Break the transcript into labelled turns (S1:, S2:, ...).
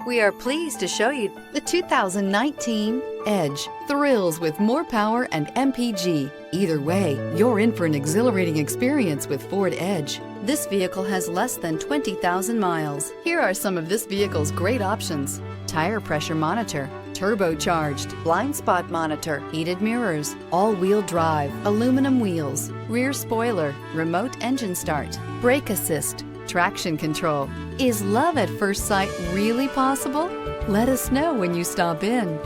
S1: We are pleased to show you
S2: The 2019 Edge. Thrills with more power and MPG. Either way, you're in for an exhilarating experience with Ford Edge. This vehicle has less than 20,000 miles. Here are some of this vehicle's great options: tire pressure monitor, turbocharged, blind spot monitor, heated mirrors, all-wheel drive, aluminum wheels, rear spoiler, remote engine start, brake assist, traction control. Is love at first sight really possible? Let us know when you stop in.